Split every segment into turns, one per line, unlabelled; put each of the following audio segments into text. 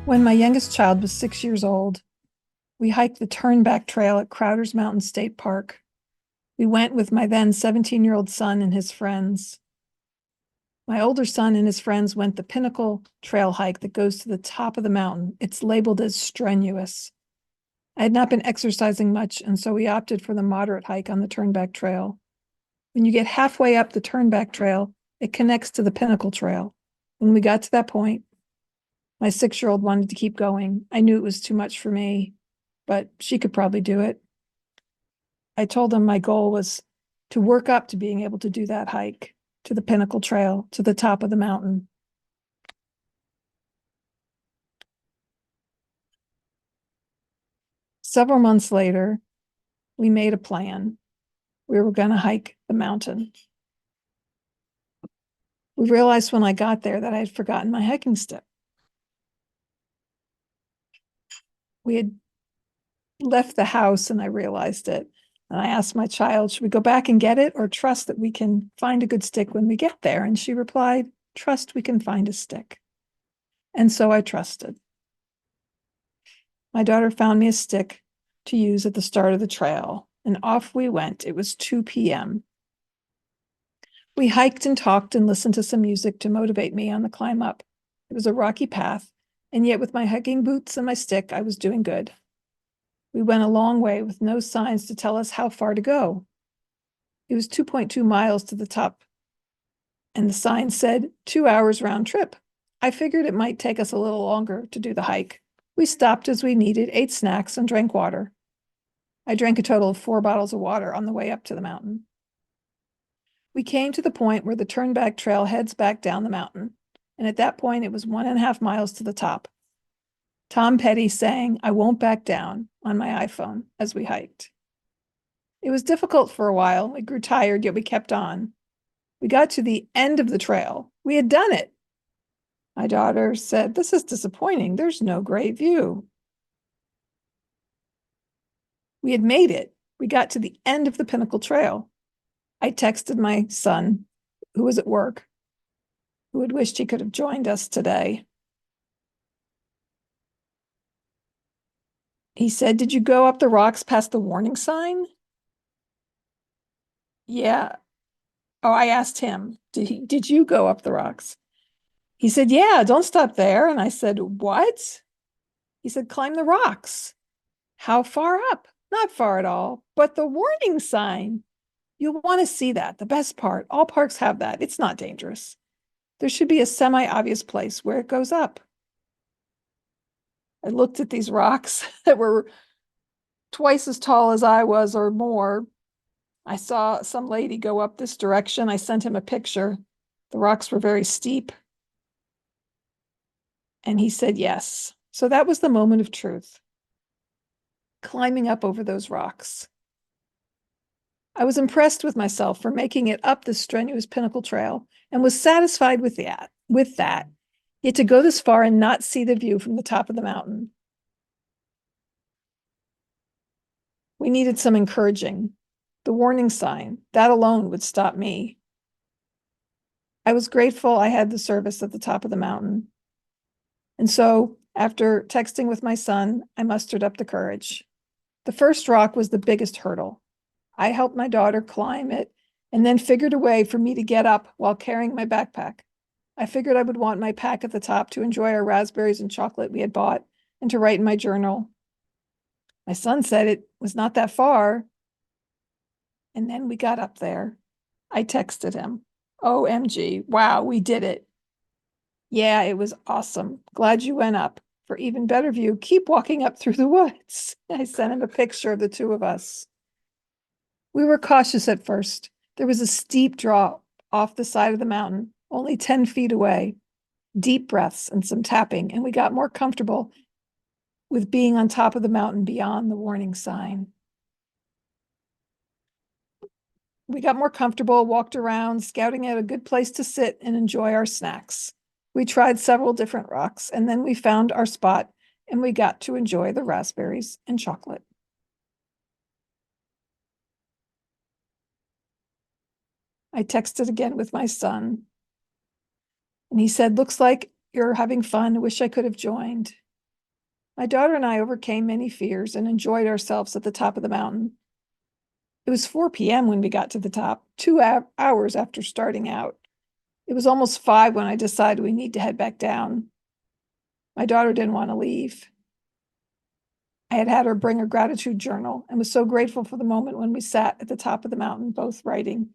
When my youngest child was 6 years old, we hiked the Turnback Trail at Crowder's Mountain State Park. We went with my then 17-year-old son and his friends. My older son and his friends went the Pinnacle Trail hike that goes to the top of the mountain. It's labeled as strenuous. I had not been exercising much, and so we opted for the moderate hike on the Turnback Trail. When you get halfway up the Turnback Trail, it connects to the Pinnacle Trail. When we got to that point, my 6-year-old wanted to keep going. I knew it was too much for me, but she could probably do it. I told him my goal was to work up to being able to do that hike to the Pinnacle Trail, to the top of the mountain. Several months later, we made a plan. We were going to hike the mountain. We realized when I got there that I had forgotten my hiking stick. We had left the house and I realized it. And I asked my child, should we go back and get it or trust that we can find a good stick when we get there? And she replied, trust we can find a stick. And so I trusted. My daughter found me a stick to use at the start of the trail, and off we went. It was 2 p.m. We hiked and talked and listened to some music to motivate me on the climb up. It was a rocky path, and yet with my hiking boots and my stick, I was doing good. We went a long way with no signs to tell us how far to go. It was 2.2 miles to the top, and the sign said 2 hours round trip. I figured it might take us a little longer to do the hike. We stopped as we needed, ate snacks, and drank water. I drank a total of 4 bottles of water on the way up to the mountain. We came to the point where the Turnback Trail heads back down the mountain, and at that point it was 1.5 miles to the top. Tom Petty sang I Won't Back Down on my iPhone as we hiked. It was difficult for a while. We grew tired, yet we kept on. We got to the end of the trail. We had done it. My daughter said, this is disappointing. There's no great view. We had made it. We got to the end of the Pinnacle Trail. I texted my son, who was at work, who had wished he could have joined us today. He said, did you go up the rocks past the warning sign? Yeah. Oh, I asked him, did you go up the rocks? He said, yeah, don't stop there. And I said, what? He said, climb the rocks. How far up? Not far at all, but the warning sign. You'll want to see that. The best part, all parks have that. It's not dangerous. There should be a semi-obvious place where it goes up. I looked at these rocks that were twice as tall as I was or more. I saw some lady go up this direction. I sent him a picture. The rocks were very steep. And he said yes. So that was the moment of truth. Climbing up over those rocks. I was impressed with myself for making it up this strenuous Pinnacle Trail and was satisfied with that. Yet to go this far and not see the view from the top of the mountain. We needed some encouraging. The warning sign, that alone would stop me. I was grateful I had the service at the top of the mountain. And so, after texting with my son, I mustered up the courage. The first rock was the biggest hurdle. I helped my daughter climb it and then figured a way for me to get up while carrying my backpack. I figured I would want my pack at the top to enjoy our raspberries and chocolate we had bought and to write in my journal. My son said it was not that far. And then we got up there. I texted him, OMG, wow, we did it. Yeah, it was awesome. Glad you went up. For even better view, keep walking up through the woods. I sent him a picture of the two of us. We were cautious at first. There was a steep drop off the side of the mountain, only 10 feet away. Deep breaths and some tapping, and we got more comfortable with being on top of the mountain beyond the warning sign. We got more comfortable, walked around, scouting out a good place to sit and enjoy our snacks. We tried several different rocks, and then we found our spot, and we got to enjoy the raspberries and chocolate. I texted again with my son, and he said, looks like you're having fun. Wish I could have joined. My daughter and I overcame many fears and enjoyed ourselves at the top of the mountain. It was 4 p.m. when we got to the top, 2 hours after starting out. It was almost 5 when I decided we need to head back down. My daughter didn't want to leave. I had had her bring her gratitude journal and was so grateful for the moment when we sat at the top of the mountain, both writing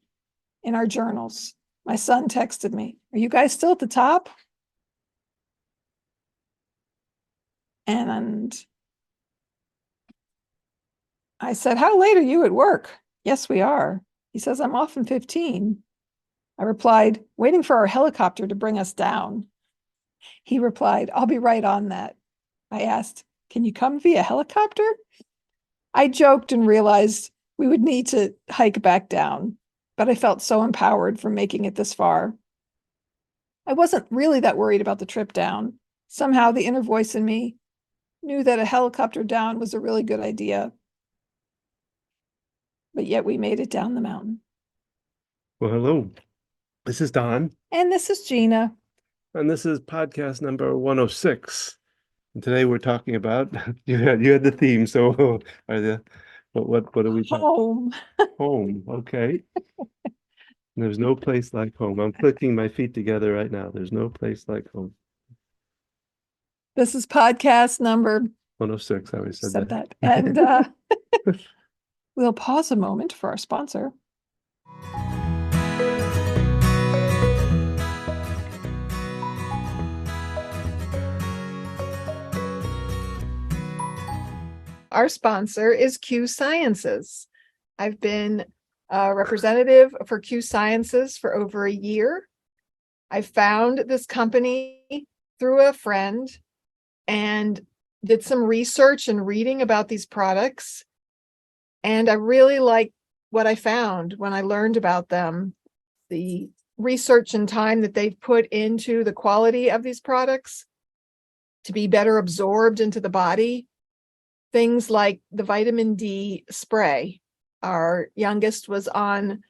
in our journals. My son texted me, "Are you guys still at the top?" And I said, "How late are you at work?" "Yes, we are." He says, "I'm off in 15. I replied, "Waiting for our helicopter to bring us down." He replied, "I'll be right on that." I asked, "Can you come via helicopter?" I joked and realized we would need to hike back down, but I felt so empowered for making it this far. I wasn't really that worried about the trip down. Somehow the inner voice in me knew that a helicopter down was a really good idea. But yet we made it down the mountain.
Well, hello. This is Don.
And this is Gina.
And this is podcast number 106. And today we're talking about you had the theme, so what are we talking?
Home.
Home. Okay. There's no place like home. I'm clicking my feet together right now. There's no place like home.
This is podcast number
106. I always said that.
And we'll pause a moment for our sponsor. Our sponsor is Q Sciences. I've been a representative for Q Sciences for over a year. I found this company through a friend and did some research and reading about these products. And I really liked what I found when I learned about them, the research and time that they've put into the quality of these products to be better absorbed into the body. Things like the vitamin D spray. Our youngest was on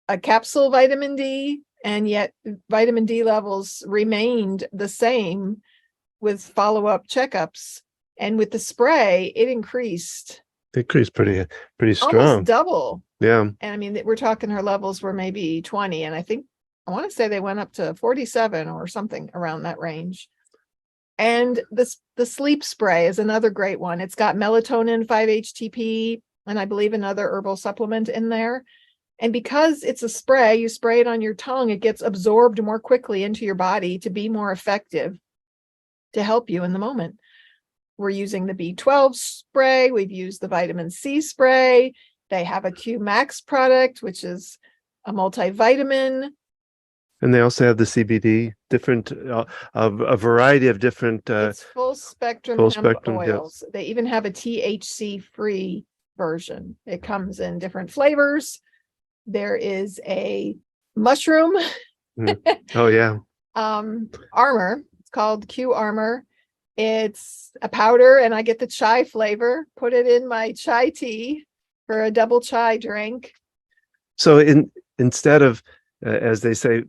a capsule vitamin D, and yet vitamin D levels remained the same with follow-up checkups. And with the spray, it increased.
Pretty strong.
Almost double.
Yeah.
And I mean, we're talking her levels were maybe 20, and I want to say they went up to 47 or something around that range. And the sleep spray is another great one. It's got melatonin, 5-HTP, and I believe another herbal supplement in there. And because it's a spray, you spray it on your tongue, it gets absorbed more quickly into your body to be more effective to help you in the moment. We're using the B12 spray. We've used the vitamin C spray. They have a Q Max product, which is a multivitamin.
And they also have the CBD, different, a variety of different.
It's full spectrum hemp oils. Yes. They even have a THC-free version. It comes in different flavors. There is a mushroom.
Oh, yeah.
Armor. It's called Q Armor. It's a powder, and I get the chai flavor. Put it in my chai tea for a double chai drink.
So instead of as they say,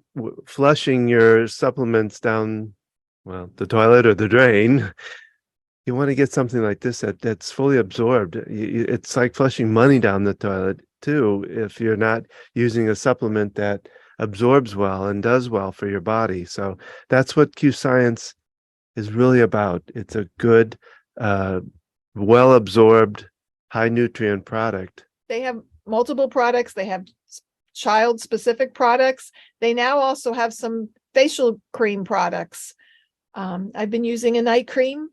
flushing your supplements down, well, the toilet or the drain, you want to get something like this that's fully absorbed. It's like flushing money down the toilet too, if you're not using a supplement that absorbs well and does well for your body. So that's what Q Science is really about. It's a good, well absorbed, high nutrient product.
They have multiple products. They have child specific products. They now also have some facial cream products. I've been using a night cream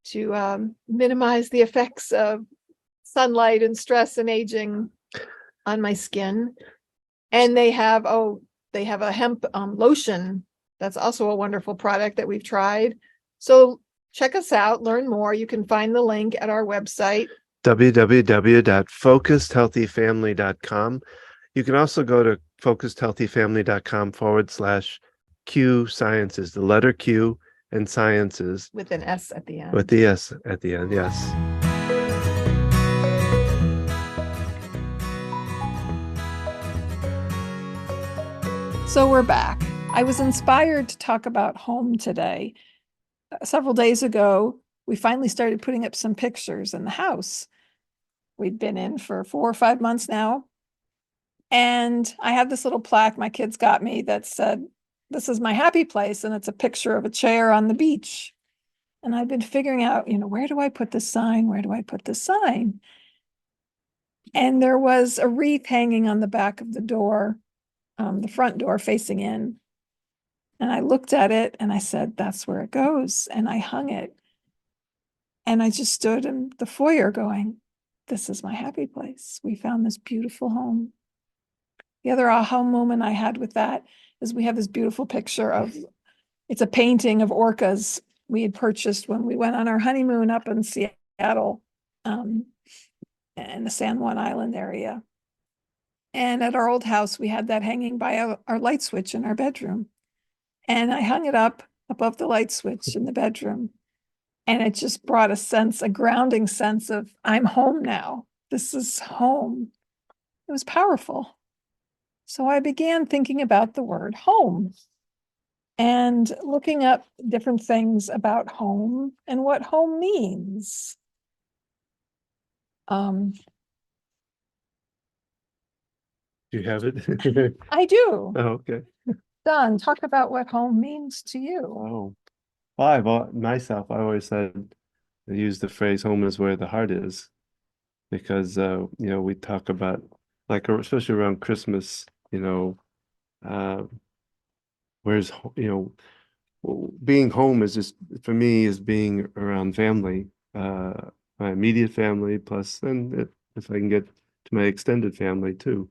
to minimize the effects of sunlight and stress and aging on my skin. And they have a hemp lotion. That's also a wonderful product that we've tried. So check us out, learn more. You can find the link at our website,
www.focusedhealthyfamily.com. You can also go to focusedhealthyfamily.com/Q Sciences, the letter Q and Sciences.
With an S at the end.
With the S at the end, yes.
So we're back. I was inspired to talk about home today several days ago, we finally started putting up some pictures in the house. We'd been in for 4 or 5 months now. And I have this little plaque my kids got me that said, "This is my happy place." And it's a picture of a chair on the beach. And I've been figuring out, where do I put this sign? Where do I put this sign? And there was a wreath hanging on the back of the door, the front door facing in. And I looked at it and I said, "That's where it goes." And I hung it. And I just stood in the foyer going, "This is my happy place. We found this beautiful home." The other aha moment I had with that is we have this beautiful picture of, it's a painting of orcas we had purchased when we went on our honeymoon up in Seattle, in the San Juan Island area. And at our old house, we had that hanging by our light switch in our bedroom. And I hung it up above the light switch in the bedroom. And it just brought a grounding sense of, I'm home now. This is home. It was powerful. So I began thinking about the word home and looking up different things about home and what home means.
Do you have it?
I do.
Oh, okay.
Don, talk about what home means to you.
Oh, well, I always said, I use the phrase "home is where the heart is," because we talk about, like, especially around Christmas, uh, where's being home is just, for me, is being around family, my immediate family, plus, and if I can get to my extended family too,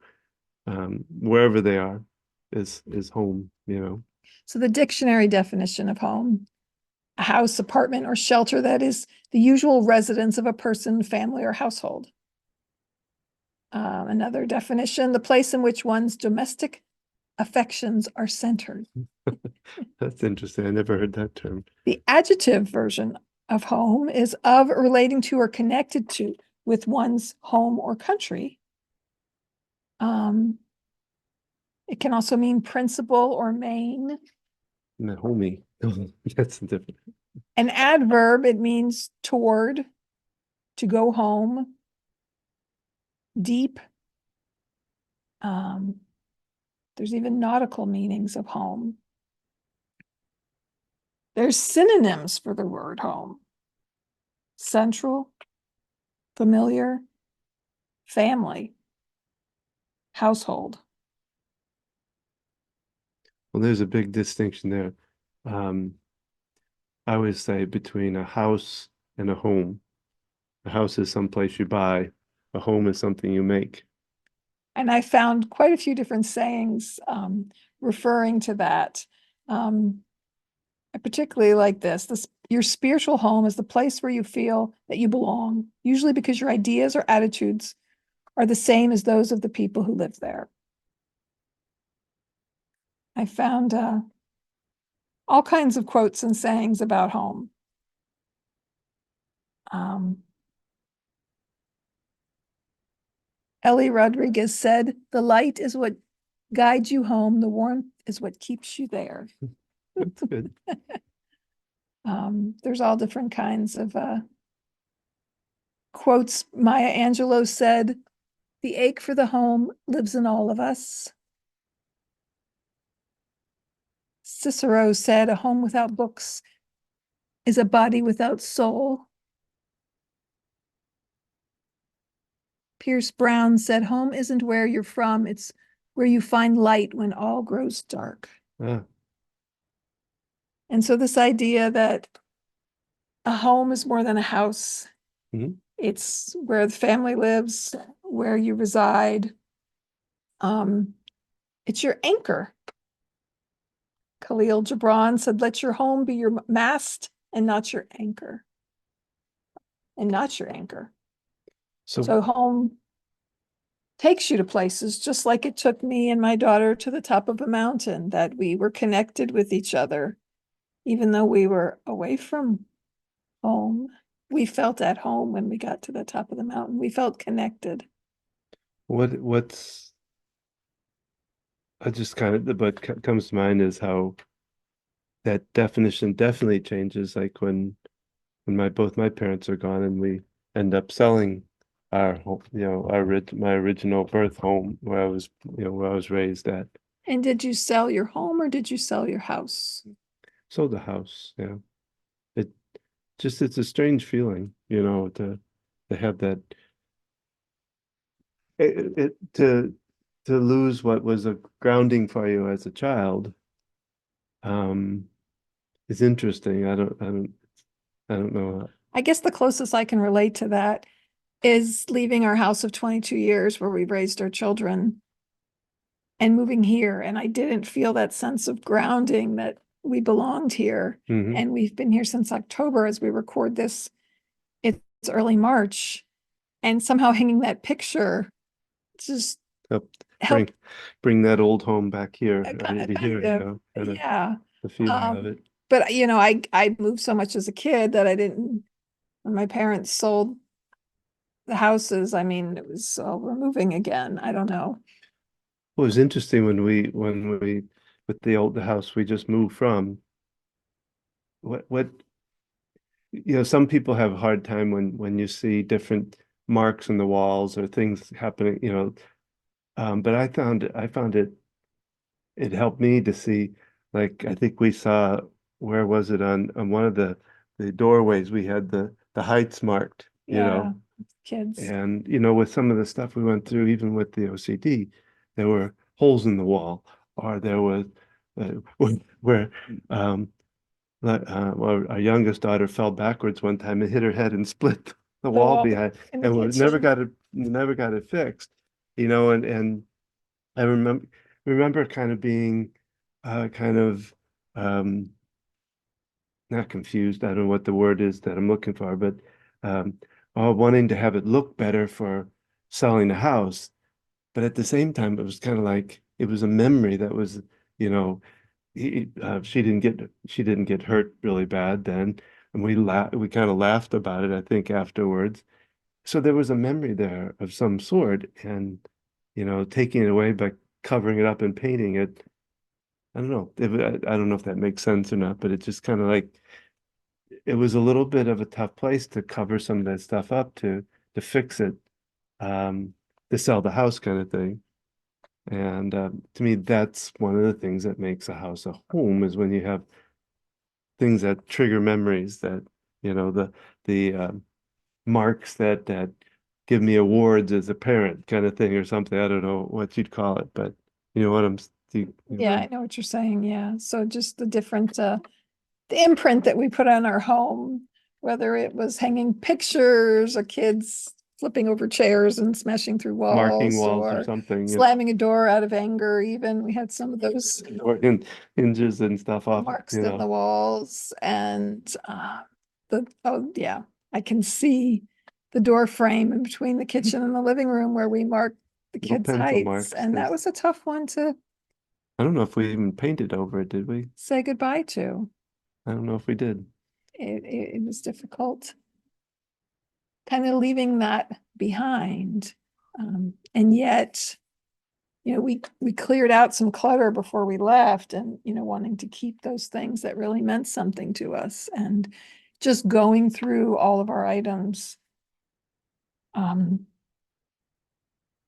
wherever they are, is home.
So the dictionary definition of home: a house, apartment, or shelter that is the usual residence of a person, family, or household. Another definition: the place in which one's domestic affections are centered.
That's interesting. I never heard that term.
The adjective version of home is of, relating to, or connected to with one's home or country. It can also mean principal or main.
No, homey. That's different.
An adverb, it means toward, to go home, deep. There's even nautical meanings of home. There's synonyms for the word home: central, familiar, family, household.
Well, there's a big distinction there. I always say, between a house and a home. A house is someplace you buy. A home is something you make.
And I found quite a few different sayings referring to that. I particularly like this: your spiritual home is the place where you feel that you belong, usually because your ideas or attitudes are the same as those of the people who live there. I found all kinds of quotes and sayings about home. Ellie Rodriguez said, "The light is what guides you home. The warmth is what keeps you there."
That's good.
There's all different kinds of quotes. Maya Angelou said, "The ache for the home lives in all of us." Cicero said, "A home without books is a body without soul." Pierce Brown said, "Home isn't where you're from, it's where you find light when all grows dark."
Ah,
And so this idea that a home is more than a house.
mhm.
It's where the family lives, where you reside. It's your anchor. Khalil Gibran said, "Let your home be your mast and not your anchor." And not your anchor. So home takes you to places, just like it took me and my daughter to the top of a mountain, that we were connected with each other. Even though we were away from home, we felt at home when we got to the top of the mountain. We felt connected.
I just kind of, what comes to mind is how that definition definitely changes, like when both my parents are gone and we end up selling our home, my original birth home where I was raised at.
And did you sell your home or did you sell your house?
Sold the house, yeah. It it's a strange feeling, to have that to lose what was a grounding for you as a child. Um, is interesting. I don't know.
I guess the closest I can relate to that is leaving our house of 22 years where we've raised our children and moving here. And I didn't feel that sense of grounding that we belonged here.
Mhm.
And we've been here since October as we record this. It's early March. And somehow hanging that picture just
Help
helped
bring that old home back here,
kind
here,
of,
kind of
yeah.
the feeling of it.
But I moved so much as a kid that I didn't, when my parents sold the houses, I mean, it was, oh, we're moving again. I don't know.
Well, it was interesting when we with the house we just moved from. What some people have a hard time when you see different marks in the walls or things happening, but I found it helped me to see, like, I think we saw, where was it, on one of the doorways we had the heights marked,
Yeah, kids.
and with some of the stuff we went through, even with the OCD, there were holes in the wall, or there was uh, where well, our youngest daughter fell backwards one time and hit her head and split the
The
wall
wall
behind,
in the
and we
kitchen.
never got it fixed, and I remember kind of being kind of um not confused. I don't know what the word is that I'm looking for, but um wanting to have it look better for selling the house. But at the same time, it was kind of like it was a memory that was, you know, she didn't get hurt really bad then, and we kind of laughed about it, I think, afterwards. So there was a memory there of some sort, and taking it away by covering it up and painting it. I don't know. I don't know if that makes sense or not, but it just kind of like it was a little bit of a tough place to cover some of that stuff up to fix it, um, to sell the house kind of thing. And to me, that's one of the things that makes a house a home is when you have things that trigger memories that, the marks that give me awards as a parent kind of thing or something. I don't know what you'd call it, but you know what I'm,
Yeah, I know what you're saying. Yeah. So just the different, the imprint that we put on our home, whether it was hanging pictures or kids flipping over chairs and smashing through
marking
walls
walls or
or
something,
slamming a door out of anger, even. We had some of those
or hinges and stuff off,
marks in the walls. And oh, yeah, I can see the door frame in between the kitchen and the living room where we marked the
little
kids'
pencil
heights.
marks.
And that was a tough one to
I don't know if we even painted over it, did we?
say goodbye to.
I don't know if we did.
It was difficult kind of leaving that behind. And yet, we cleared out some clutter before we left and, wanting to keep those things that really meant something to us. And just going through all of our items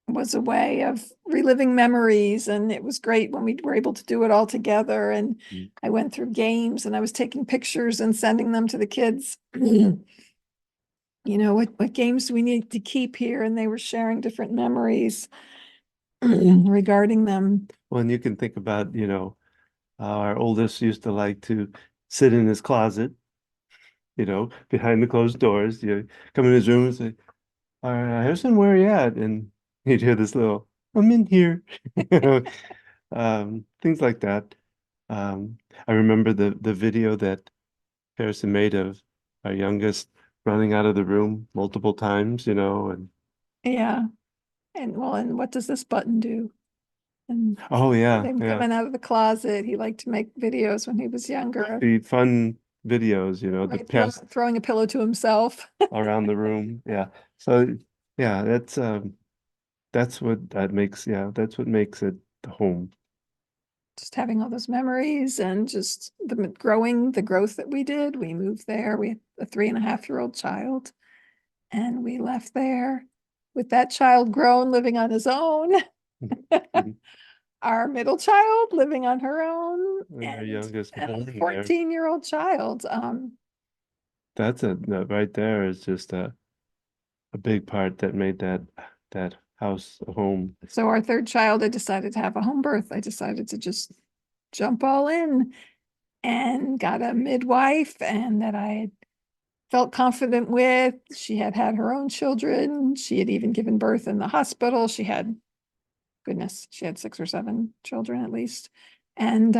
was a way of reliving memories. And it was great when we were able to do it all together. And I went through games and I was taking pictures and sending them to the kids. What games do we need to keep here? And they were sharing different memories regarding them.
Well, and you can think about, our oldest used to like to sit in his closet, behind the closed doors. You come in his room and say, "All right, Harrison, where are you at?" And you'd hear this little, "I'm in here," you know, things like that. I remember the video that Harrison made of our youngest running out of the room multiple times, and
Yeah. And what does this button do? And
oh yeah,
him
yeah,
coming out of the closet. He liked to make videos when he was younger,
the fun videos, the
right?
past
Throwing a pillow to himself.
around the room. Yeah. So yeah, that's what makes it the home.
just having all those memories and just the growth that we did. We moved there. We had a 3.5-year-old child, and we left there with that child grown, living on his own. Our middle child living on her own,
And our youngest
and
born
a
there.
14-year-old child.
That's that right there is just a big part that made that house a home.
So our third child, I decided to have a home birth. I decided to just jump all in and got a midwife, and that I felt confident with. She had had her own children. She had even given birth in the hospital. She had, goodness, she had 6 or 7 children at least. And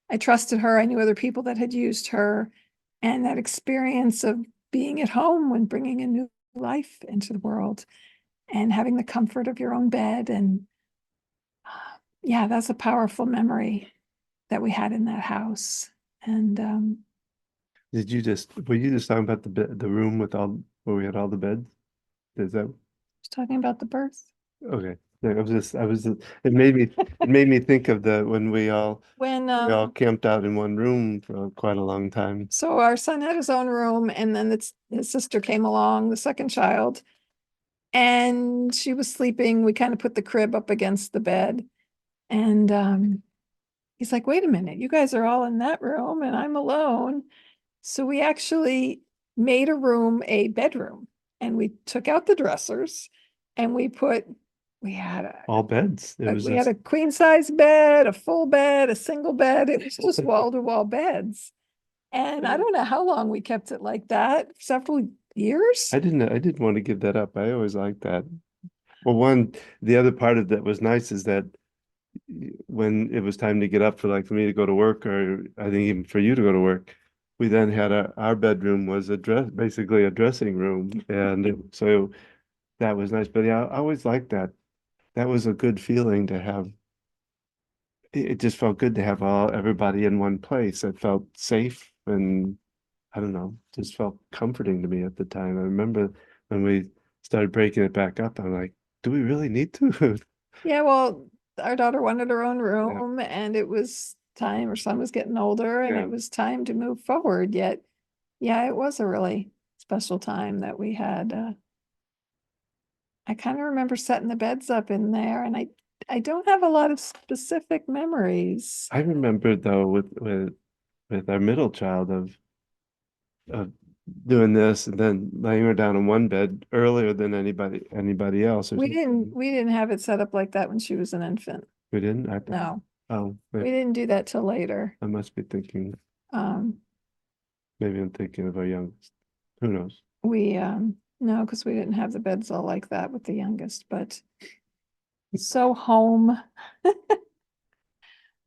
I trusted her. I knew other people that had used her. And that experience of being at home when bringing a new life into the world and having the comfort of your own bed. And yeah, that's a powerful memory that we had in that house. And
Were you just talking about the room with where we had all the beds? Is that
just talking about the birth.
okay? Yeah, it made me think of when we all
When
camped out in one room for quite a long time.
so our son had his own room, and then his sister came along, the second child, and she was sleeping. We kind of put the crib up against the bed, and he's like, wait a minute, you guys are all in that room and I'm alone. So we actually made a room a bedroom, and we took out the dressers, and we had
All beds. It was
we had a queen size bed, a full bed, a single bed. It was just wall to wall beds. And I don't know how long we kept it like that, several years.
I didn't want to give that up. I always liked that. Well, the other part of that was nice is that when it was time to get up for me to go to work, or I think even for you to go to work, we then had our bedroom was basically a dressing room. And so that was nice. But yeah, I always liked that. That was a good feeling to have. It just felt good to have everybody in one place. It felt safe, and I don't know, just felt comforting to me at the time. I remember when we started breaking it back up, I'm like, do we really need to?
Yeah, well, our daughter wanted her own room, and it was time. Her son was getting older, and
Yeah.
it was time to move forward. Yet, yeah, it was a really special time that we had. I kind of remember setting the beds up in there, and I don't have a lot of specific memories.
I remember though with our middle child of doing this and then laying her down in one bed earlier than anybody else.
We didn't have it set up like that when she was an infant.
We didn't.
No,
Oh,
we didn't do that till later.
I must be thinking.
Um,
Maybe I'm thinking of our youngest. Who knows?
we no, because we didn't have the beds all like that with the youngest, but so home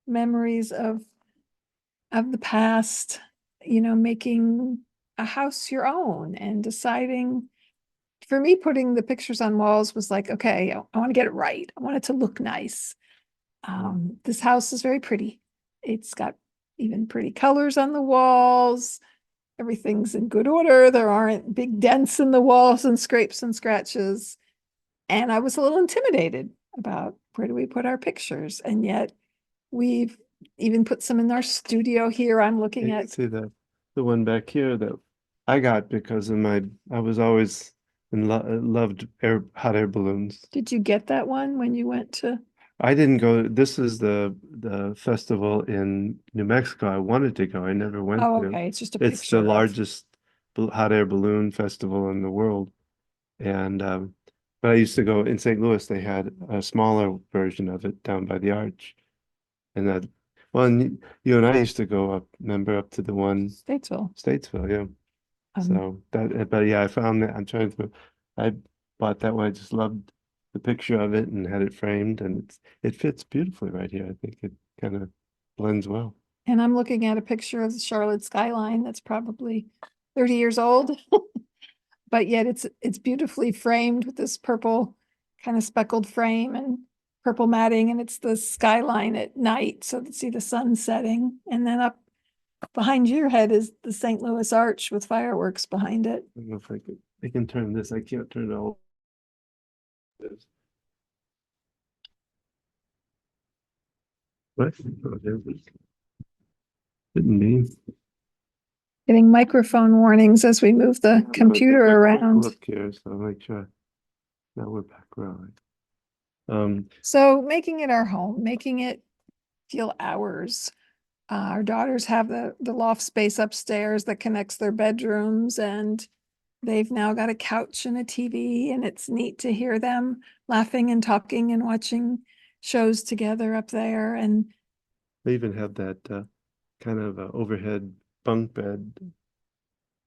memories of the past, making a house your own and deciding. For me, putting the pictures on walls was like, okay, I want to get it right. I want it to look nice. This house is very pretty. It's got even pretty colors on the walls. Everything's in good order. There aren't big dents in the walls and scrapes and scratches. And I was a little intimidated about where do we put our pictures. And yet we've even put some in our studio here. I'm looking
You can
at.
see the one back here that I got because I was always loved hot air balloons.
Did you get that one when you went to?
I didn't go. This is the festival in New Mexico. I wanted to go. I never went
Oh,
to.
okay. It's just a
It's
picture
the
of.
largest hot air balloon festival in the world. And but I used to go in St. Louis. They had a smaller version of it down by the arch. And and you and I used to go up, remember, up to the one
Statesville.
Yeah.
Um,
So but yeah, I found that. I bought that one. I just loved the picture of it and had it framed, and it fits beautifully right here. I think it kind of blends well.
and I'm looking at a picture of the Charlotte skyline that's probably 30 years old, but yet it's beautifully framed with this purple kind of speckled frame and purple matting, and it's the skyline at night, so to see the sun setting, and then up behind your head is the St. Louis Arch with fireworks behind it.
I don't know if I can turn this. I can't turn it all. What? Oh, didn't mean.
Getting microphone warnings as we move the computer around.
Look here, so I'll make sure. Now we're back rolling.
So making it our home, making it feel ours. Our daughters have the loft space upstairs that connects their bedrooms, and they've now got a couch and a TV, and it's neat to hear them laughing and talking and watching shows together up there. And
they even have that kind of overhead bunk bed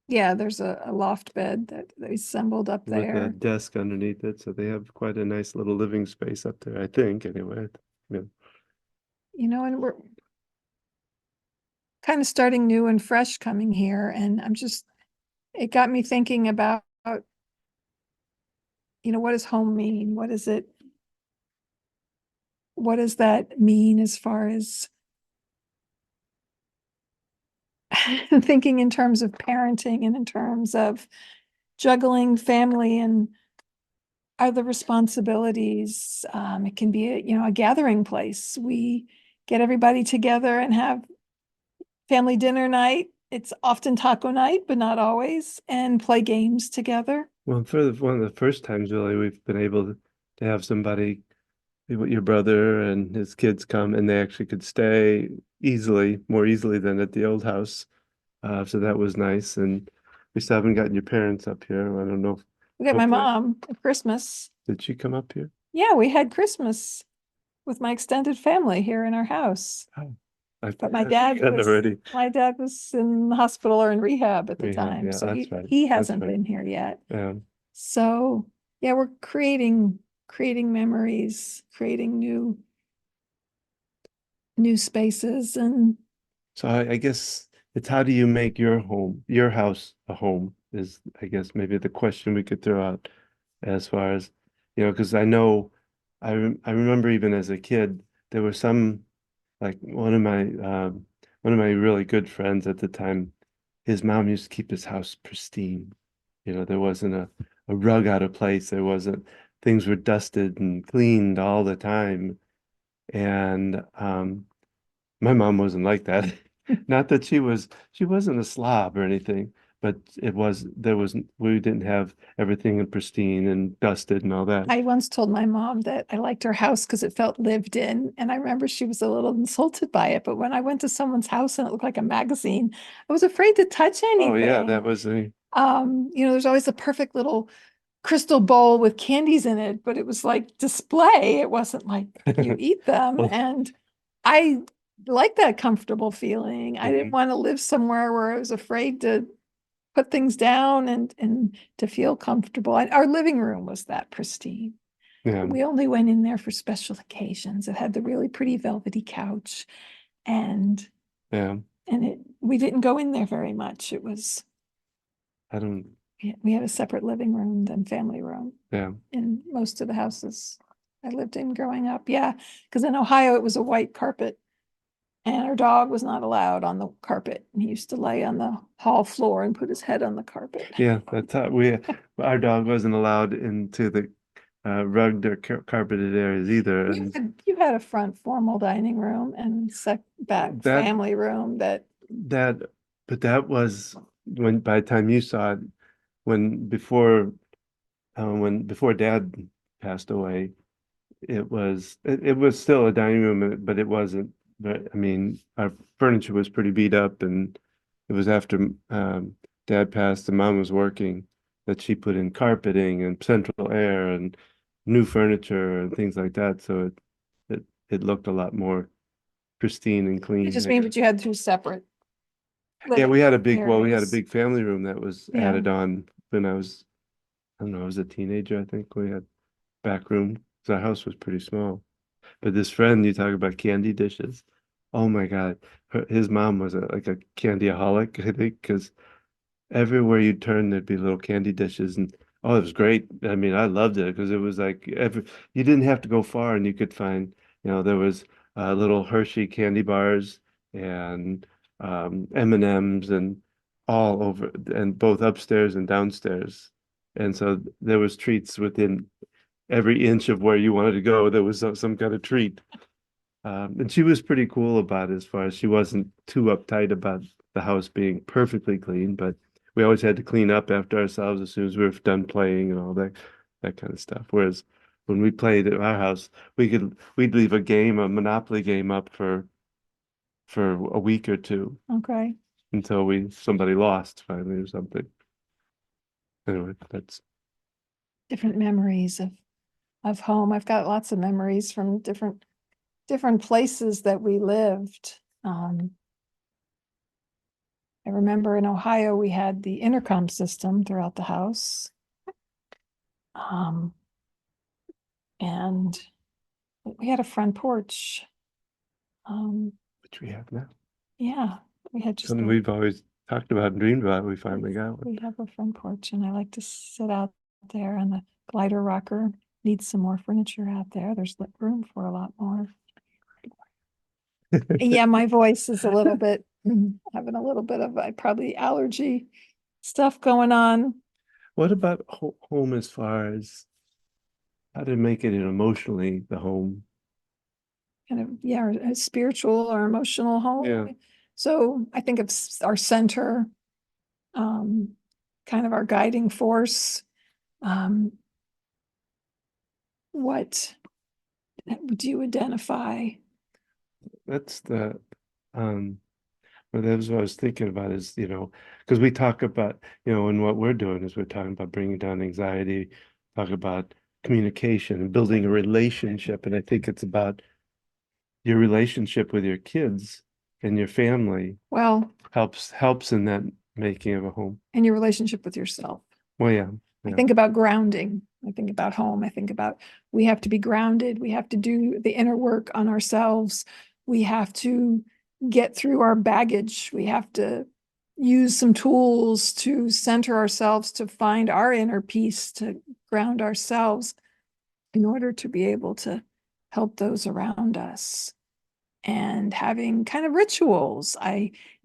yeah, there's a loft bed that they assembled up
with a
there.
desk underneath it, so they have quite a nice little living space up there, I think, anyway. Yeah.
And we're kind of starting new and fresh coming here, and it got me thinking about, what does home mean? What does that mean as far as thinking in terms of parenting and in terms of juggling family and other responsibilities? It can be a gathering place. We get everybody together and have family dinner night. It's often taco night, but not always, and play games together.
Well, for one of the first times, really, we've been able to have somebody, your brother and his kids come, and they actually could stay more easily than at the old house. So that was nice. And we still haven't gotten your parents up here. I don't know.
We got my
Hopefully.
mom at Christmas.
Did she come up here?
Yeah, we had Christmas with my extended family here in our house.
Oh,
But my dad
already.
was in the hospital or in rehab at the
Rehab,
time.
yeah,
So
that's right.
he
That's
hasn't
right.
been here yet.
Yeah.
So yeah, we're creating memories, creating new spaces. And
So I guess it's how do you make your house a home is, I guess, maybe the question we could throw out as far as, because I remember even as a kid, there were some, like one of my really good friends at the time, his mom used to keep his house pristine. There wasn't a rug out of place. There wasn't, things were dusted and cleaned all the time. And my mom wasn't like that. Not that she wasn't a slob or anything, but we didn't have everything in pristine and dusted and all that.
I once told my mom that I liked her house because it felt lived in. And I remember she was a little insulted by it. But when I went to someone's house and it looked like a magazine, I was afraid to touch
Oh yeah,
anything.
that was a
There's always a perfect little crystal bowl with candies in it, but it was like display. It wasn't like you eat them.
well,
And I like that comfortable feeling. I didn't
mhm,
want to live somewhere where I was afraid to put things down and to feel comfortable. Our living room was that pristine.
yeah,
We only went in there for special occasions. It had the really pretty velvety couch, and
yeah.
we didn't go in there very much. It was
I don't,
we had a separate living room than family room
yeah,
in most of the houses I lived in growing up. Yeah, because in Ohio it was a white carpet, and our dog was not allowed on the carpet. He used to lay on the hall floor and put his head on the carpet.
yeah. That's how our dog wasn't allowed into the rugged or carpeted areas either, and
You had a front formal dining room and back
that
family room that
that but that was when by the time you saw it, when before dad passed away, it was still a dining room, but it wasn't. But I mean, our furniture was pretty beat up, and it was after dad passed and mom was working that she put in carpeting and central air and new furniture and things like that. So it looked a lot more pristine and
it
clean,
just
I
means
guess.
that you had two separate
Yeah,
living
we had we had a
areas.
big family room that was
Yeah.
added on when I don't know, I was a teenager, I think. We had back room. So our house was pretty small. But this friend, you talk about candy dishes. Oh my God. His mom was like a candyaholic, I think, because everywhere you turn, there'd be little candy dishes. And oh, it was great. I mean, I loved it because it was like you didn't have to go far and you could find, there was little Hershey candy bars and M&Ms and all over, and both upstairs and downstairs. And so there was treats within every inch of where you wanted to go. There was some kind of treat. And she was pretty cool about it, as far as she wasn't too uptight about the house being perfectly clean, but we always had to clean up after ourselves as soon as we were done playing and all that kind of stuff. Whereas when we played at our house, we'd leave a Monopoly game up for a week or two
Okay.
until somebody lost finally or something. Anyway, that's
Different memories of home. I've got lots of memories from different places that we lived. I remember in Ohio, we had the intercom system throughout the house. And we had a front porch.
which we have now.
Yeah, we had just
Something we've always talked about and dreamed about. We finally got one.
we have a front porch, and I like to sit out there, and the glider rocker needs some more furniture out there. There's room for a lot more. Yeah, my voice is a little bit having a little bit of probably allergy stuff going on.
What about home as far as how to make it emotionally the home?
Kind of, yeah, a spiritual or emotional home.
Yeah.
So I think of our center, kind of our guiding force. What would you identify?
That's well, that was what I was thinking about is, because we talk about, and what we're doing is we're talking about bringing down anxiety, talk about communication and building a relationship. And I think it's about your relationship with your kids and your family
Well,
helps in that making of a home.
and your relationship with yourself.
Well, yeah.
I think about grounding. I think about home. I think about we have to be grounded. We have to do the inner work on ourselves. We have to get through our baggage. We have to use some tools to center ourselves, to find our inner peace, to ground ourselves in order to be able to help those around us. And having kind of rituals.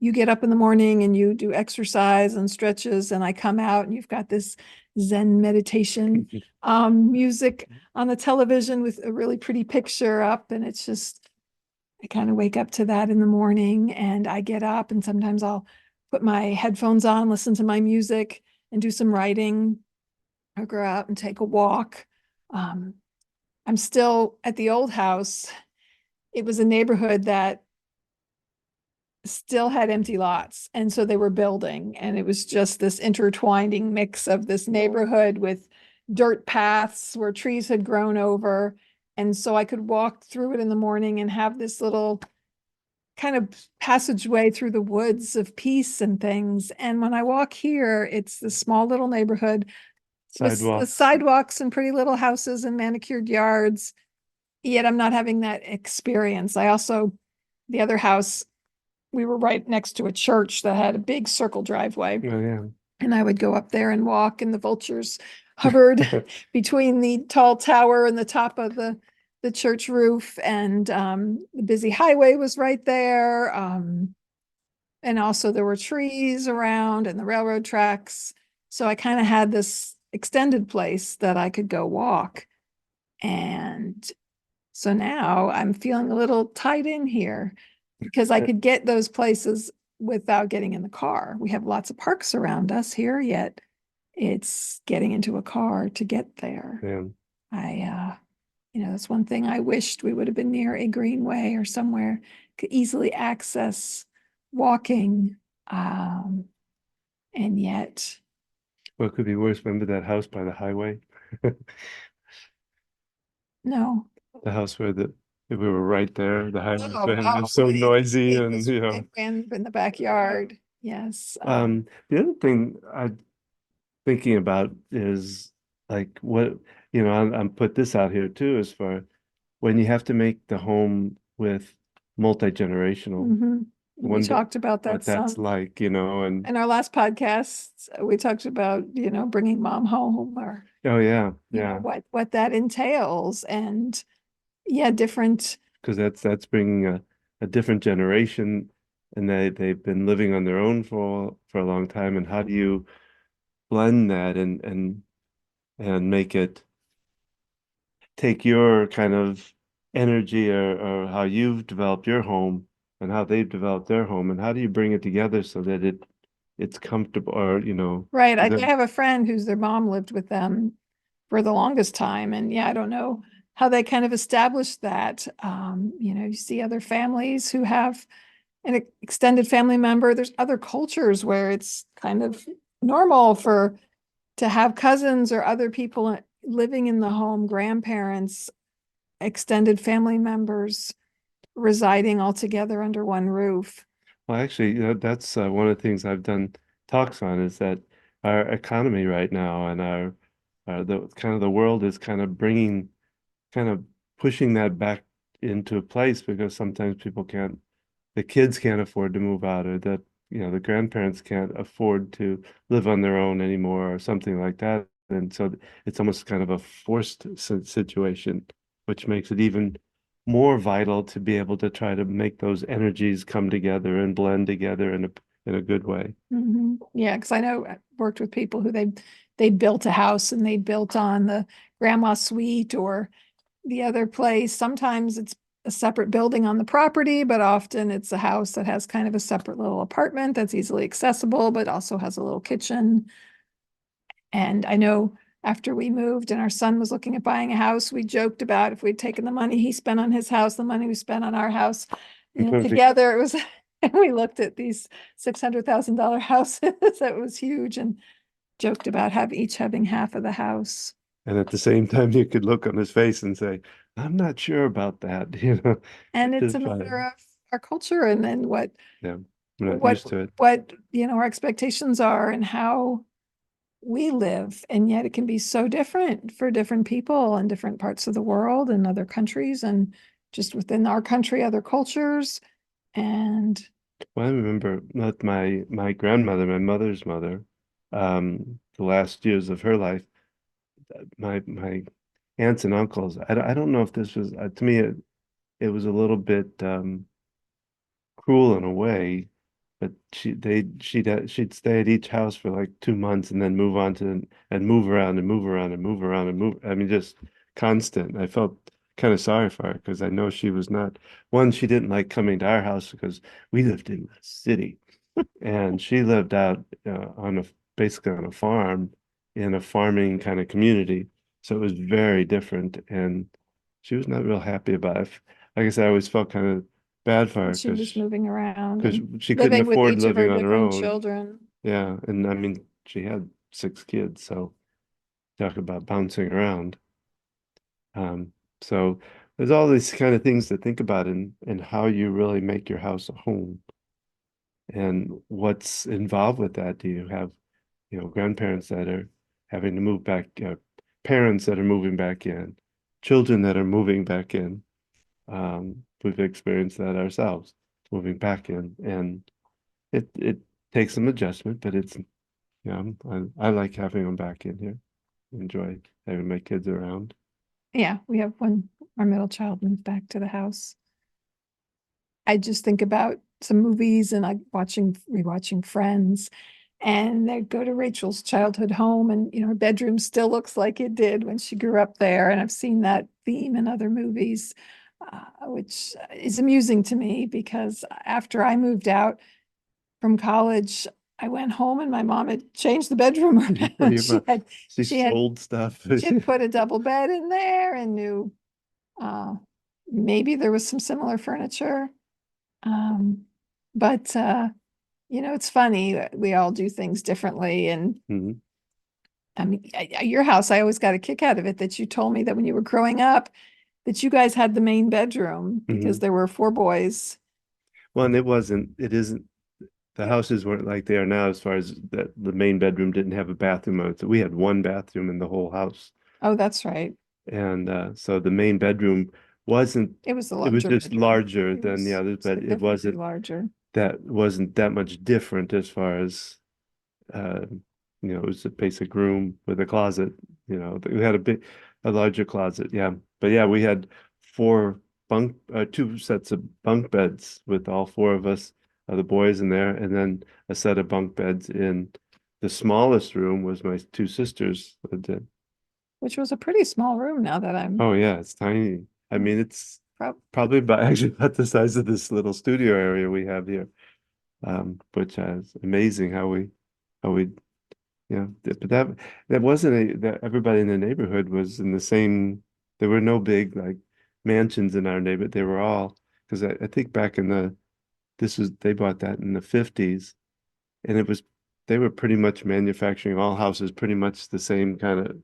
You get up in the morning and you do exercise and stretches, and I come out and you've got this Zen meditation music on the television with a really pretty picture up, and it's just I kind of wake up to that in the morning, and I get up and sometimes I'll put my headphones on, listen to my music, and do some writing, or go out and take a walk. I'm still at the old house. It was a neighborhood that still had empty lots. And so they were building, and it was just this intertwining mix of this neighborhood with dirt paths where trees had grown over. And so I could walk through it in the morning and have this little kind of passageway through the woods of peace and things. And when I walk here, it's this small little neighborhood with sidewalks and pretty little houses and manicured yards. Yet I'm not having that experience. The other house, we were right next to a church that had a big circle driveway.
Oh, yeah.
And I would go up there and walk, and the vultures hovered between the tall tower and the top of the church roof. And the busy highway was right there. And also there were trees around and the railroad tracks. So I kind of had this extended place that I could go walk. And so now I'm feeling a little tied in here because I could get those places without getting in the car. We have lots of parks around us here, yet it's getting into a car to get there.
Yeah.
That's one thing I wished we would have been near a greenway or somewhere could easily access walking. And yet.
Well, it could be worse. Remember that house by the highway?
No.
The house where we were right there. The highway was so noisy, and
it ran in the backyard. Yes.
The other thing I'm thinking about is like what I'm put this out here too, as far when you have to make the home with multi-generational.
Mm-hmm. We talked about that
what that's like, and
in our last podcast, we talked about, bringing mom home, or
oh yeah,
what that entails, and different,
because that's bringing a different generation, and they've been living on their own for a long time, and how do you blend that and make it take your kind of energy or how you've developed your home and how they've developed their home, and how do you bring it together so that it's comfortable, or
Right. I
that-
have a friend whose their mom lived with them for the longest time. And yeah, I don't know how they kind of established that. You see other families who have an extended family member. There's other cultures where it's kind of normal to have cousins or other people living in the home, grandparents, extended family members residing all together under one roof.
well, actually, that's one of the things I've done talks on, is that our economy right now and the kind of the world is kind of pushing that back into place, because sometimes the kids can't afford to move out, or that, the grandparents can't afford to live on their own anymore, or something like that. And so it's almost kind of a forced situation, which makes it even more vital to be able to try to make those energies come together and blend together in a good way.
Yeah, because I know I worked with people who they built a house and they built on the grandma suite or the other place. Sometimes it's a separate building on the property, but often it's a house that has kind of a separate little apartment that's easily accessible, but also has a little kitchen. And I know after we moved and our son was looking at buying a house, we joked about if we'd taken the money he spent on his house, the money we spent on our house, together, it was, and we looked at these $600,000 houses. That was huge, and joked about each having half of the house.
And at the same time, you could look on his face and say, I'm not sure about that,
And it's
just
a
fine.
matter of our culture and then
Yeah, we're not used to it.
what our expectations are and how we live. And yet it can be so different for different people in different parts of the world and other countries, and just within our country, other cultures. And
Well, I remember with my grandmother, my mother's mother, the last years of her life, my aunts and uncles. I don't know if this was to me it was a little bit cruel in a way, but she'd stay at each house for like 2 months and then move on to and move around and move around and move around and move. I mean, just constant. I felt kind of sorry for her, because I know she was not one. She didn't like coming to our house because we lived in the city, and she lived out basically on a farm in a farming kind of community. So it was very different, and she was not real happy about it. Like I said, I always felt kind of bad for her
she was moving around
because
and
she couldn't
living with
afford
each of her
living on her
different
own.
children.
Yeah, and I mean, she had 6 kids, so talk about bouncing around. So there's all these kind of things to think about in how you really make your house a home, and what's involved with that. Do you have, grandparents that are having to move back, parents that are moving back in, children that are moving back in? We've experienced that ourselves, moving back in, and it takes some adjustment, but I like having them back in here. Enjoy having my kids around.
Yeah, we have when our middle child moved back to the house. I just think about some movies and like rewatching Friends, and they go to Rachel's childhood home, and her bedroom still looks like it did when she grew up there. And I've seen that theme in other movies, which is amusing to me because after I moved out from college, I went home and my mom had changed the bedroom around.
She
She had
sold stuff.
she had put a double bed in there and knew uh, maybe there was some similar furniture. Um, but it's funny. We all do things differently. And
Mhm.
I mean, your house, I always got a kick out of it that you told me that when you were growing up, that you guys had the main bedroom because
Mhm.
there were 4 boys.
Well, and it isn't, the houses weren't like they are now, as far as that the main bedroom didn't have a bathroom on it. So we had one bathroom in the whole house.
Oh, that's right.
And so the main bedroom wasn't,
It was the
it was
larger
just
bedroom.
larger
It
than the
was
others, but
significantly larger.
wasn't that much different as far as uh, it was a basic room with a closet. We had a larger closet, yeah. But yeah, we had two sets of bunk beds with all four of us, the boys in there, and then a set of bunk beds in the smallest room was my two sisters lived in.
Which was a pretty small room now that I'm
Oh yeah, it's tiny. I mean, it's Probably actually about the size of this little studio area we have here, which is amazing how we, but that wasn't that everybody in the neighborhood was in the same. There were no big like mansions in our neighborhood. They were all because I think back in they bought that in the 50s, and they were pretty much manufacturing all houses pretty much the same kind of.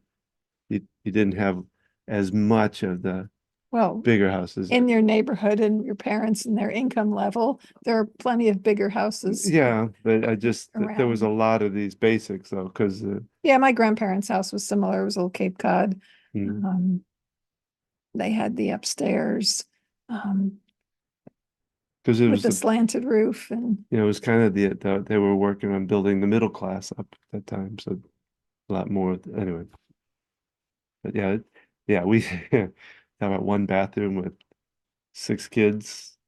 You didn't have as much of the
Well,
bigger houses.
in your neighborhood and your parents and their income level, there are plenty of bigger houses.
Yeah, but there was a
around.
lot of these basics though, because
Yeah, my grandparents' house was similar. It was a little Cape Cod.
mm,
They had the upstairs
because it
with
was
the slanted roof, and
it was kind of they were working on building the middle class up at that time, so a lot more anyway. But yeah, we have about one bathroom with 6 kids,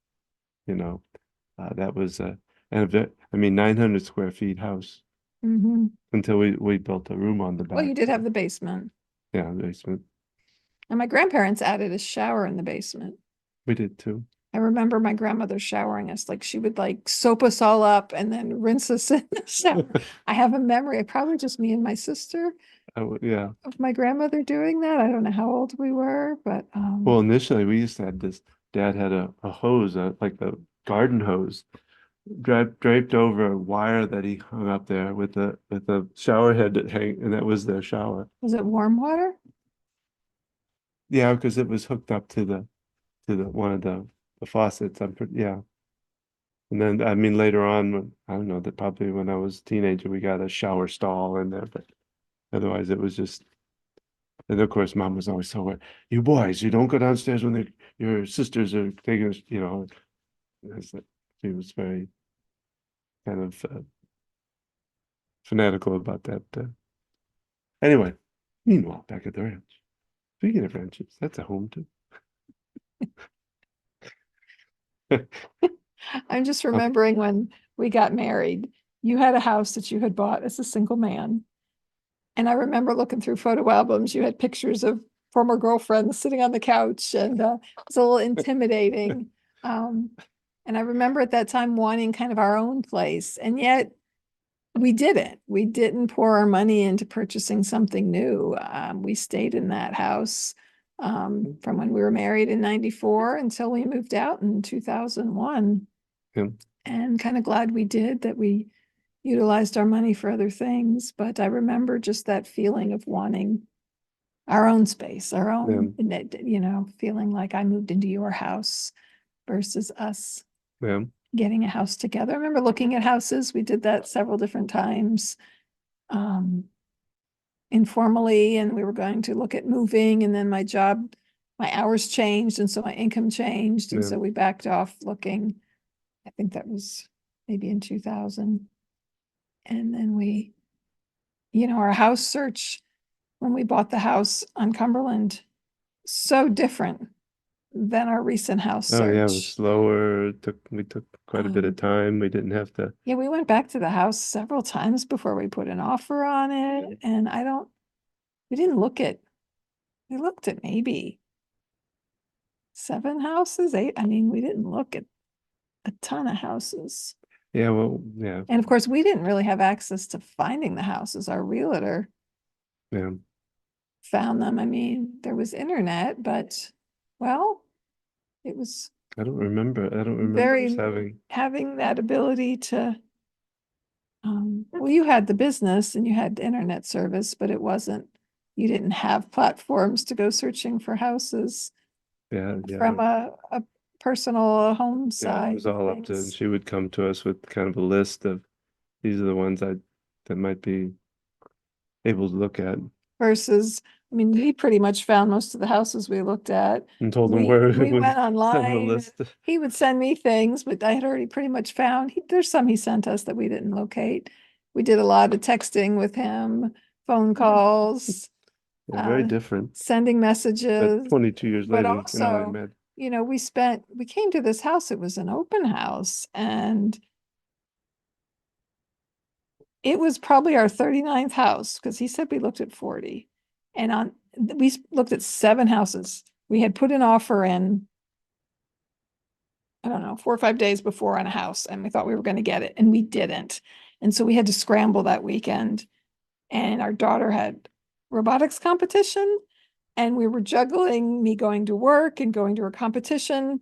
that was and a bit, I mean 900 square feet house
mhm.
until we built a room on the
Well, you
back.
did
So,
have the basement.
yeah, basement.
And my grandparents added a shower in the basement.
We did too.
I remember my grandmother showering us, like she would like soap us all up and then rinse us in the shower. I have a memory, probably just me and my sister,
Yeah.
of my grandmother doing that. I don't know how old we were, but
Well, initially we used to have this. Dad had a hose, like a garden hose, draped over a wire that he hung up there with a shower head that hang, and that was their shower.
was it warm water?
Yeah, because it was hooked up to the one of the faucets. Yeah. And then I mean later on, I don't know, that probably when I was a teenager, we got a shower stall in there, but otherwise it was just. And of course, Mom was always so, you boys, you don't go downstairs when your sisters are taking us, she was very kind of fanatical about that. Anyway, meanwhile, back at the ranch. Speaking of ranches, that's a home too.
I'm just remembering when we got married, you had a house that you had bought as a single man. And I remember looking through photo albums, you had pictures of former girlfriends sitting on the couch, and it's a little intimidating. And I remember at that time wanting kind of our own place, and yet we didn't. We didn't pour our money into purchasing something new. We stayed in that house from when we were married in 94 until we moved out in 2001.
Yeah.
And kind of glad we did, that we utilized our money for other things. But I remember just that feeling of wanting our own space, our own, feeling like I moved into your house versus us
Yeah.
getting a house together. I remember looking at houses. We did that several different times informally, and we were going to look at moving, and then my hours changed, and so my income changed, and
Yeah.
so we backed off looking. I think that was maybe in 2000. And then our house search, when we bought the house on Cumberland, so different than our recent house
Oh yeah, it was
search.
slower. We took quite a bit of time. We didn't have to.
Yeah, we went back to the house several times before we put an offer on it. And we didn't we looked at maybe 7 houses, 8. I mean, we didn't look at a ton of houses.
Yeah, well, yeah,
And of course, we didn't really have access to finding the houses. Our realtor
yeah.
found them. I mean, there was internet, but well, it was
I don't remember
very
us
having that ability to well, you had the business and you had internet service, but you didn't have platforms to go searching for houses from a personal home
Yeah, it
side
was
of
all up to, and
things.
she would come to us with kind of a list of these are the ones that might be able to look at
Versus, I mean, he pretty much found most of the houses we looked at.
and told them where
We went
on the
online.
list.
He would send me things, but I had already pretty much found. There's some he sent us that we didn't locate. We did a lot of texting with him, phone calls,
Yeah, very different.
sending
But
messages.
22 years
But
later, you know, I
also,
met.
we came to this house. It was an open house, and it was probably our 39th house, because he said we looked at 40. And we looked at 7 houses. We had put an offer in I don't know, 4 or 5 days before on a house, and we thought we were going to get it, and we didn't. And so we had to scramble that weekend. And our daughter had robotics competition, and we were juggling me going to work and going to her competition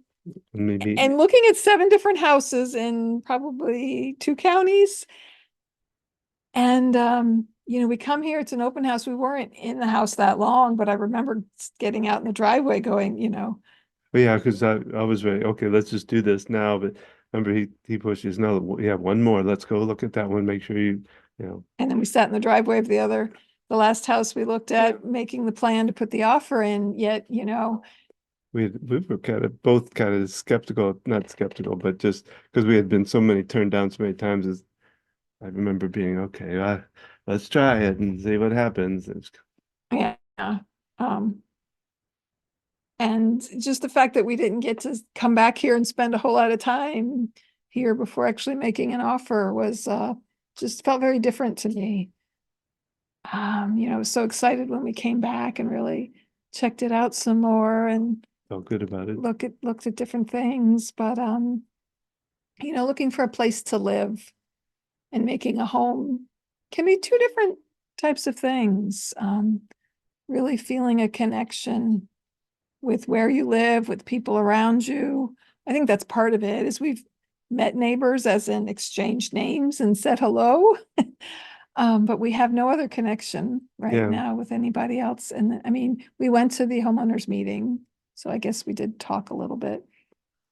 Maybe,
and looking at 7 different houses in probably 2 counties. And we come here, it's an open house. We weren't in the house that long, but I remember getting out in the driveway going,
but yeah, because I was ready. Okay, let's just do this now. But remember, he pushes. No, we have one more. Let's go look at that one. Make sure you know.
and then we sat in the driveway of the last house we looked at, making the plan to put the offer in. Yet,
We were both kind of skeptical, not skeptical, but just because we had been turned down so many times. As I remember being okay, let's try it and see what happens.
yeah. Um, and just the fact that we didn't get to come back here and spend a whole lot of time here before actually making an offer was just felt very different to me. I was so excited when we came back and really checked it out some more and
Felt good about it.
looked at different things, but looking for a place to live and making a home can be 2 different types of things. Really feeling a connection with where you live, with people around you. I think that's part of it, is we've met neighbors, as in exchanged names and said hello. But we have no other connection right now with anybody else. And I mean, we went to the homeowners meeting, so I guess we did talk a little bit.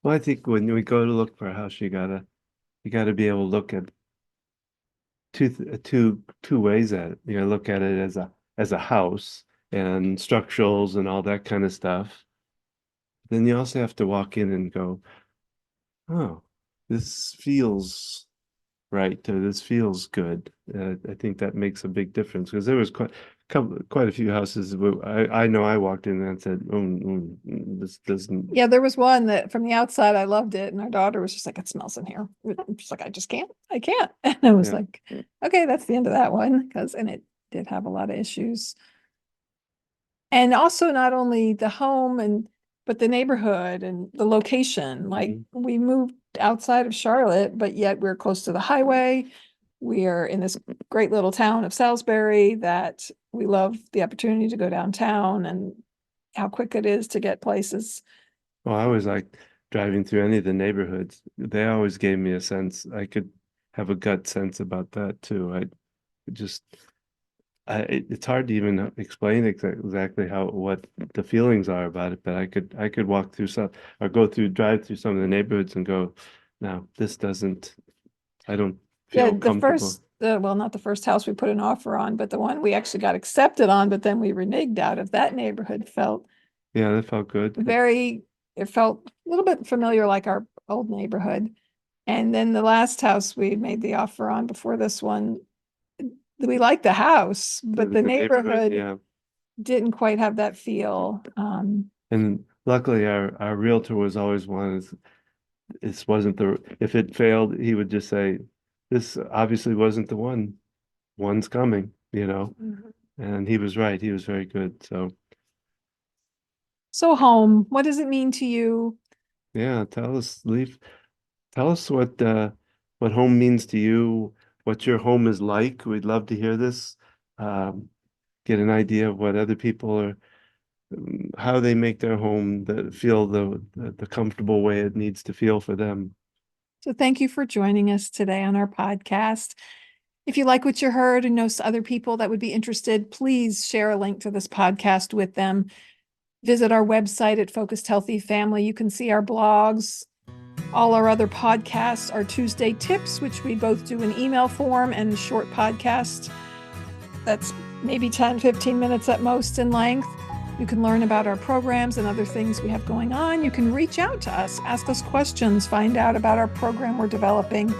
Well, I think when we go to look for a house, you gotta be able to look at two ways at it. You gotta look at it as a house and structurals and all that kind of stuff. Then you also have to walk in and go, oh, this feels right, or this feels good. I think that makes a big difference, because there was quite a few houses where I know I walked in and said, this doesn't.
Yeah, there was one that from the outside I loved it, and our daughter was just like, it smells in here. She's like, I can't. And I was like, okay, that's the end of that one, and it did have a lot of issues. And also not only the home but the neighborhood and the location. Like we moved outside of Charlotte, but yet we're close to the highway. We are in this great little town of Salisbury that we love the opportunity to go downtown and how quick it is to get places.
Well, I always like driving through any of the neighborhoods. They always gave me a sense. I could have a gut sense about that too. It's hard to even explain exactly what the feelings are about it, but I could walk through drive through some of the neighborhoods and go, no, this doesn't. I don't feel comfortable.
Well, not the first house we put an offer on, but the one we actually got accepted on, but then we reneged out of. That neighborhood
that felt good.
It felt a little bit familiar, like our old neighborhood. And then the last house we made the offer on before this one, we liked the house, but the neighborhood didn't quite have that feel.
And luckily our realtor was always one, this wasn't if it failed, he would just say, this obviously wasn't the one. One's coming, and he was right. He was very good.
So home, what does it mean to you?
Yeah, tell us what home means to you, what your home is like. We'd love to hear this. Get an idea of what other people are, how they make their home feel the comfortable way it needs to feel for them.
So thank you for joining us today on our podcast. If you like what you heard and know other people that would be interested, please share a link to this podcast with them. Visit our website at Focused Healthy Family. You can see our blogs. All our other podcasts are Tuesday Tips, which we both do in email form, and a short podcast that's maybe 10, 15 minutes at most in length. You can learn about our programs and other things we have going on. You can reach out to us, ask us questions, find out about our program we're developing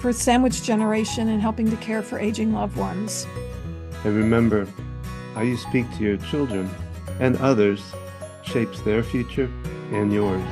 for sandwich generation and helping to care for aging loved ones.
And remember, how you speak to your children and others shapes their future and yours.